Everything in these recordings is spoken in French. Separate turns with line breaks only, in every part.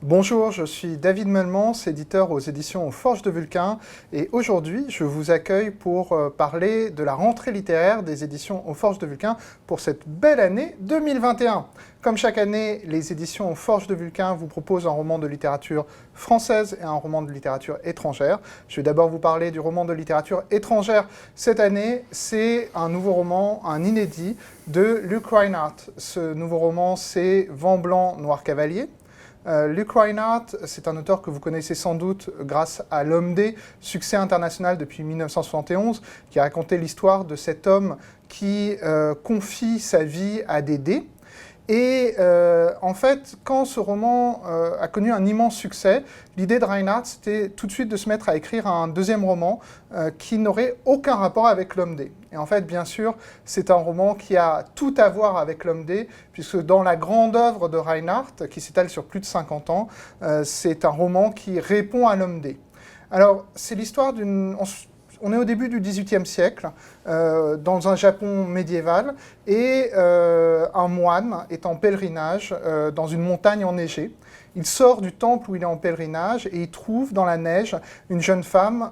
Bonjour, je suis David Melmans, éditeur aux éditions Forges de Vulcain, et aujourd'hui je vous accueille pour parler de la rentrée littéraire des éditions aux Forges de Vulcain pour cette belle année 2021. Comme chaque année, les éditions aux Forges de Vulcain vous proposent un roman de littérature française et un roman de littérature étrangère. Je vais d'abord vous parler du roman de littérature étrangère. Cette année, c'est un nouveau roman, un inédit, de Luke Reinhardt. Ce nouveau roman, c'est Vent blanc, noir cavalier. Luke Reinhardt, c'est un auteur que vous connaissez sans doute grâce à L'Homme D, succès international depuis 1971, qui a raconté l'histoire de cet homme qui confie sa vie à des dés. Et en fait, quand ce roman a connu un immense succès, l'idée de Reinhardt, c'était tout de suite de se mettre à écrire un deuxième roman qui n'aurait aucun rapport avec L'Homme D. Et en fait, bien sûr, c'est un roman qui a tout à voir avec L'Homme D, puisque dans la grande œuvre de Reinhardt, qui s'étale sur plus de 50 ans, c'est un roman qui répond à L'Homme D. Alors, c'est l'histoire d'une... On est au début du XVIIIe siècle, dans un Japon médiéval, et un moine est en pèlerinage dans une montagne enneigée. Il sort du temple où il est en pèlerinage et il trouve dans la neige une jeune femme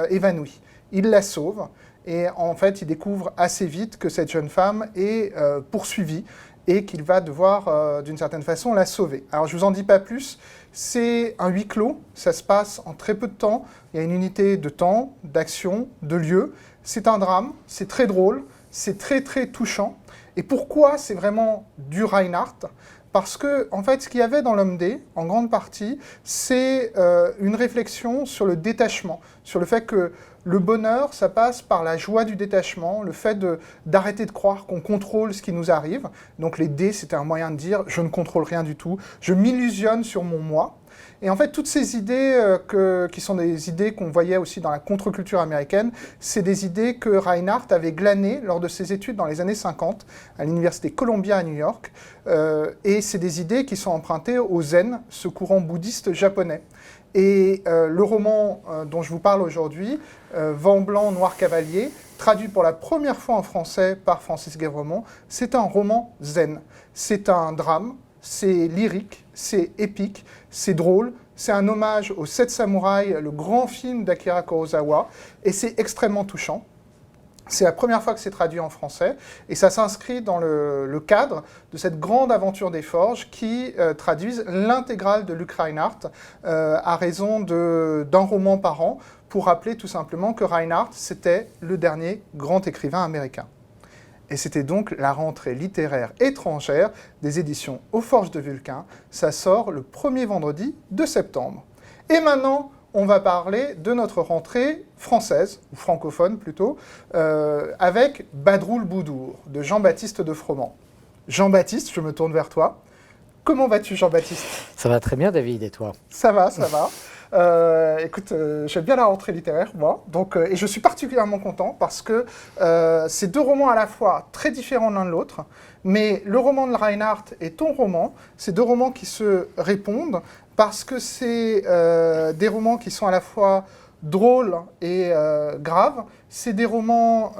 évanouie. Il la sauve et en fait il découvre assez vite que cette jeune femme est poursuivie et qu'il va devoir d'une certaine façon la sauver. Alors je ne vous en dis pas plus. C'est un huis clos, ça se passe en très peu de temps, il y a une unité de temps, d'action, de lieu. C'est un drame, c'est très drôle, c'est très très touchant. Et pourquoi c'est vraiment du Reinhardt ? Parce que, en fait, ce qu'il y avait dans L'Homme D, en grande partie, c'est une réflexion sur le détachement, sur le fait que le bonheur, ça passe par la joie du détachement, le fait d'arrêter de croire qu'on contrôle ce qui nous arrive. Donc les dés, c'était un moyen de dire « je ne contrôle rien du tout, je m'illusionne sur mon moi ». Et en fait, toutes ces idées qui sont des idées qu'on voyait aussi dans la contre-culture américaine, c'est des idées que Reinhardt avait glanées lors de ses études dans les années 50 à l'université Columbia à New York. Et c'est des idées qui sont empruntées au zen, ce courant bouddhiste japonais. Et le roman dont je vous parle aujourd'hui, Vent blanc, noir cavalier, traduit pour la première fois en français par Francis Guèvremont, c'est un roman zen. C'est un drame, c'est lyrique, c'est épique, c'est drôle, c'est un hommage aux Sept Samouraïs, le grand film d'Akira Kurosawa, et c'est extrêmement touchant. C'est la première fois que c'est traduit en français, et ça s'inscrit dans le cadre de cette grande aventure des Forges qui traduisent l'intégrale de Luke Reinhardt à raison d'un roman par an, pour rappeler tout simplement que Reinhardt, c'était le dernier grand écrivain américain. Et c'était donc la rentrée littéraire étrangère des éditions aux Forges de Vulcain. Ça sort le premier vendredi de septembre. Et maintenant, on va parler de notre rentrée française, ou francophone plutôt, avec Badroul Boudour, de Jean-Baptiste de Froment. Jean-Baptiste, je me tourne vers toi. Comment vas-tu, Jean-Baptiste ?
Ça va très bien, David, et toi ?
Ça va, ça va. Écoute, j'aime bien la rentrée littéraire, moi, donc, et je suis particulièrement content parce que c'est deux romans à la fois très différents l'un de l'autre, mais le roman de Reinhardt et ton roman, c'est deux romans qui se répondent parce que c'est des romans qui sont à la fois drôles et graves, c'est des romans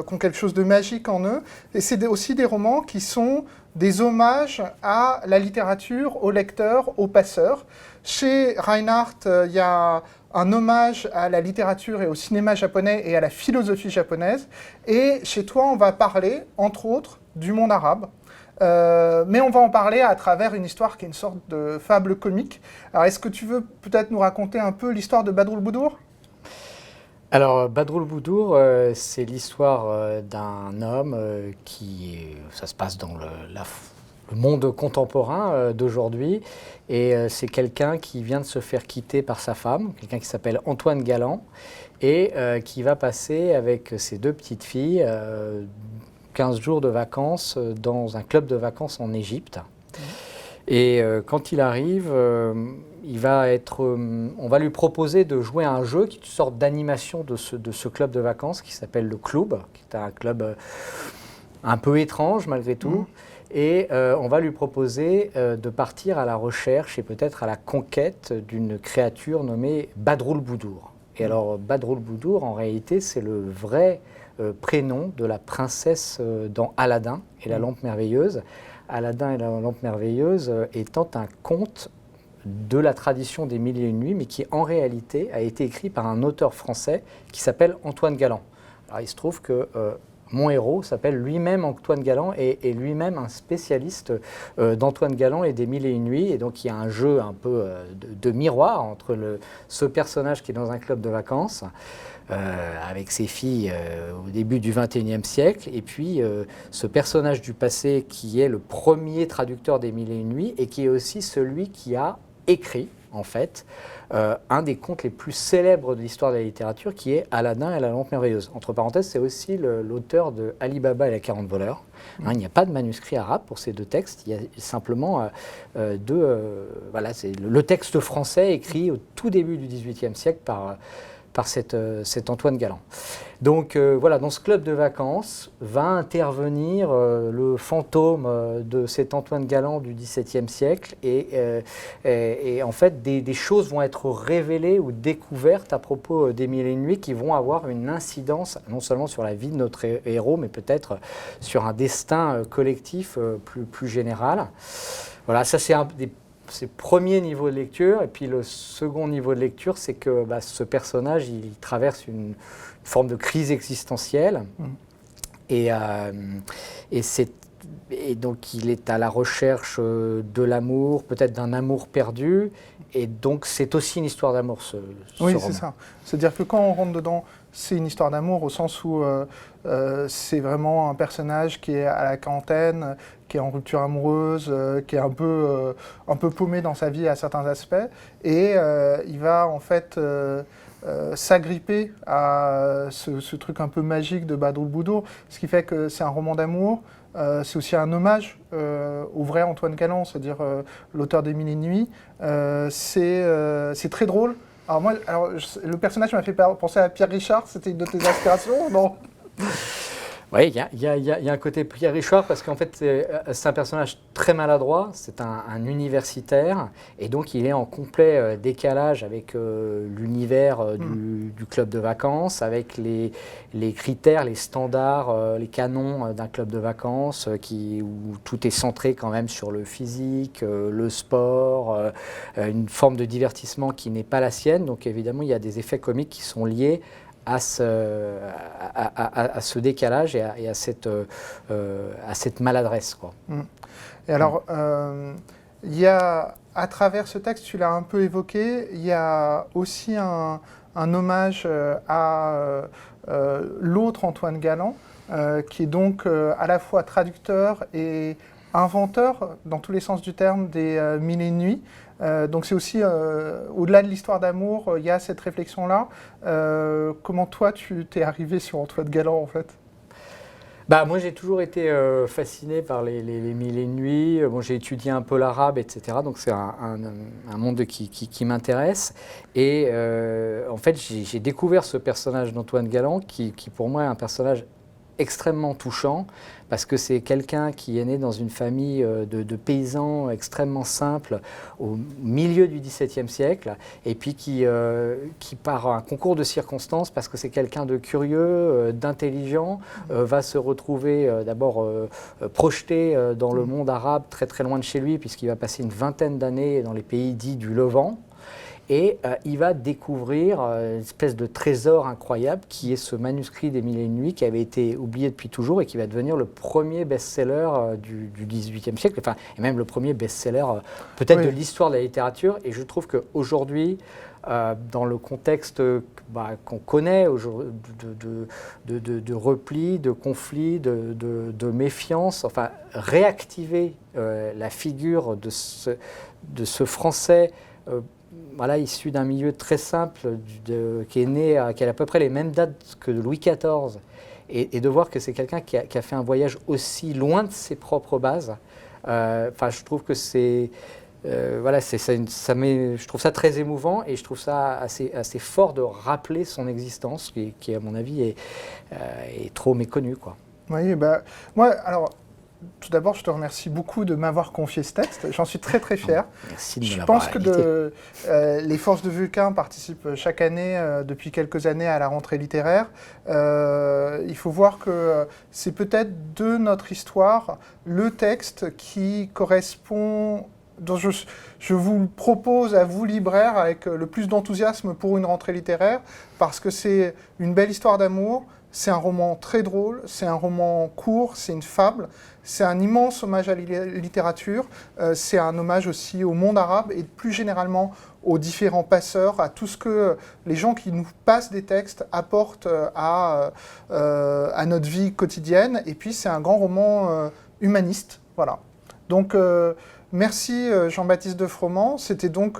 qui ont quelque chose de magique en eux, et c'est aussi des romans qui sont des hommages à la littérature, aux lecteurs, aux passeurs. Chez Reinhardt, il y a un hommage à la littérature et au cinéma japonais et à la philosophie japonaise. Et chez toi, on va parler, entre autres, du monde arabe. Mais on va en parler à travers une histoire qui est une sorte de fable comique. Alors, est-ce que tu veux peut-être nous raconter un peu l'histoire de Badroul Boudour ?
Alors, Badroul Boudour, c'est l'histoire d'un homme ça se passe dans le monde contemporain d'aujourd'hui, et c'est quelqu'un qui vient de se faire quitter par sa femme, quelqu'un qui s'appelle Antoine Galland, et qui va passer avec ses deux petites filles 15 jours de vacances dans un club de vacances en Égypte. Et quand il arrive, on va lui proposer de jouer à un jeu qui est une sorte d'animation de ce club de vacances qui s'appelle le Club, qui est un club un peu étrange malgré tout. Et on va lui proposer de partir à la recherche et peut-être à la conquête d'une créature nommée Badroul Boudour. Et alors Badroul Boudour, en réalité, c'est le vrai prénom de la princesse dans Aladdin et la lampe merveilleuse. Aladdin et la lampe merveilleuse étant un conte de la tradition des Mille et une nuits, mais qui en réalité a été écrit par un auteur français qui s'appelle Antoine Galland. Alors il se trouve que mon héros s'appelle lui-même Antoine Galland et lui-même un spécialiste d'Antoine Galland et des Mille et une nuits. Et donc il y a un jeu un peu de miroir entre ce personnage qui est dans un club de vacances avec ses filles au début du XXIe siècle, et puis ce personnage du passé qui est le premier traducteur des Mille et une nuits et qui est aussi celui qui a écrit, en fait, un des contes les plus célèbres de l'histoire de la littérature, qui est Aladdin et la lampe merveilleuse. Entre parenthèses, c'est aussi l'auteur de Ali Baba et les 40 voleurs. Hein, il n'y a pas de manuscrit arabe pour ces deux textes, il y a simplement voilà, c'est le texte français écrit au tout début du XVIIIe siècle par cet Antoine Galland. Donc voilà, dans ce club de vacances va intervenir le fantôme de cet Antoine Galland du XVIIe siècle et en fait des choses vont être révélées ou découvertes à propos des Mille et une nuits qui vont avoir une incidence non seulement sur la vie de notre héros mais peut-être sur un destin collectif plus général. Voilà, ça c'est un des premier niveau de lecture, et puis le second niveau de lecture, c'est que ce personnage, il traverse une forme de crise existentielle, et donc il est à la recherche de l'amour, peut-être d'un amour perdu, et donc c'est aussi une histoire d'amour, ce
Oui,
roman.
c'est ça. C'est-à-dire que quand on rentre dedans, c'est une histoire d'amour au sens où c'est vraiment un personnage qui est à la quarantaine, qui est en rupture amoureuse, qui est un peu paumé dans sa vie à certains aspects, et il va en fait s'agripper à ce truc un peu magique de Badroul Boudour, ce qui fait que c'est un roman d'amour. C'est aussi un hommage au vrai Antoine Galland, c'est-à-dire l'auteur des Mille et une nuits. C'est très drôle. Alors moi, le personnage m'a fait penser à Pierre Richard, c'était une de tes inspirations, non?
Oui, il y a un côté Pierre Richard parce qu'en fait, c'est un personnage très maladroit, c'est un universitaire, et donc il est en complet décalage avec l'univers du club de vacances, avec les critères, les standards, les canons d'un club de vacances, où tout est centré quand même sur le physique, le sport, une forme de divertissement qui n'est pas la sienne. Donc évidemment, il y a des effets comiques qui sont liés à ce décalage et à cette maladresse, quoi.
Et alors, il y a, à travers ce texte, tu l'as un peu évoqué, il y a aussi un hommage à l'autre Antoine Galland, qui est donc à la fois traducteur et inventeur, dans tous les sens du terme, des Mille et une nuits. Donc c'est aussi, au-delà de l'histoire d'amour, il y a cette réflexion-là. Comment toi, tu t'es arrivé sur Antoine Galland, en fait?
Moi, j'ai toujours été fasciné par les Mille et une nuits. Bon, j'ai étudié un peu l'arabe, etc. Donc c'est un monde qui m'intéresse. Et en fait, j'ai découvert ce personnage d'Antoine Galland qui pour moi est un personnage extrêmement touchant, parce que c'est quelqu'un qui est né dans une famille de paysans extrêmement simples au milieu du XVIIe siècle, et puis qui par un concours de circonstances, parce que c'est quelqu'un de curieux, d'intelligent, va se retrouver d'abord projeté dans le monde arabe très très loin de chez lui, puisqu'il va passer une vingtaine d'années dans les pays dits du Levant. Et il va découvrir une espèce de trésor incroyable qui est ce manuscrit des Mille et une nuits qui avait été oublié depuis toujours et qui va devenir le premier best-seller du XVIIIe siècle, enfin, et même le premier best-seller peut-être de l'histoire de la littérature. Et je trouve qu'aujourd'hui, dans le contexte qu'on connaît de repli, de conflit, de méfiance, enfin réactiver la figure de ce Français voilà, issu d'un milieu très simple, qui est né, qui a à peu près les mêmes dates que Louis XIV, et de voir que c'est quelqu'un qui a fait un voyage aussi loin de ses propres bases. Je trouve que c'est voilà, je trouve ça très émouvant, et je trouve ça assez fort de rappeler son existence, qui à mon avis est trop méconnue, quoi.
Oui, moi, alors. Tout d'abord, je te remercie beaucoup de m'avoir confié ce texte. J'en suis très très fier.
Merci de me
Je
l'avoir
pense
invité.
que les Forges de Vulcain participent chaque année, depuis quelques années, à la rentrée littéraire. Il faut voir que c'est peut-être de notre histoire le texte qui correspond dont je vous propose à vous, libraires, avec le plus d'enthousiasme pour une rentrée littéraire, parce que c'est une belle histoire d'amour, c'est un roman très drôle, c'est un roman court, c'est une fable, c'est un immense hommage à la littérature, c'est un hommage aussi au monde arabe et plus généralement aux différents passeurs, à tout ce que les gens qui nous passent des textes apportent à notre vie quotidienne. Et puis c'est un grand roman humaniste, voilà. Donc merci Jean-Baptiste de Froment. C'était donc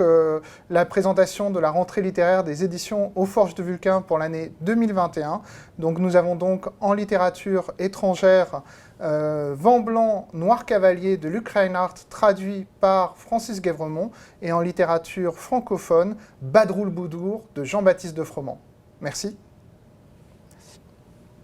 la présentation de la rentrée littéraire des éditions Aux Forges de Vulcain pour l'année 2021. Donc nous avons donc en littérature étrangère Vent blanc, Noir cavalier de Luc Reinhardt, traduit par Francis Guèvremont, et en littérature francophone Badroul Boudour de Jean-Baptiste de Froment. Merci.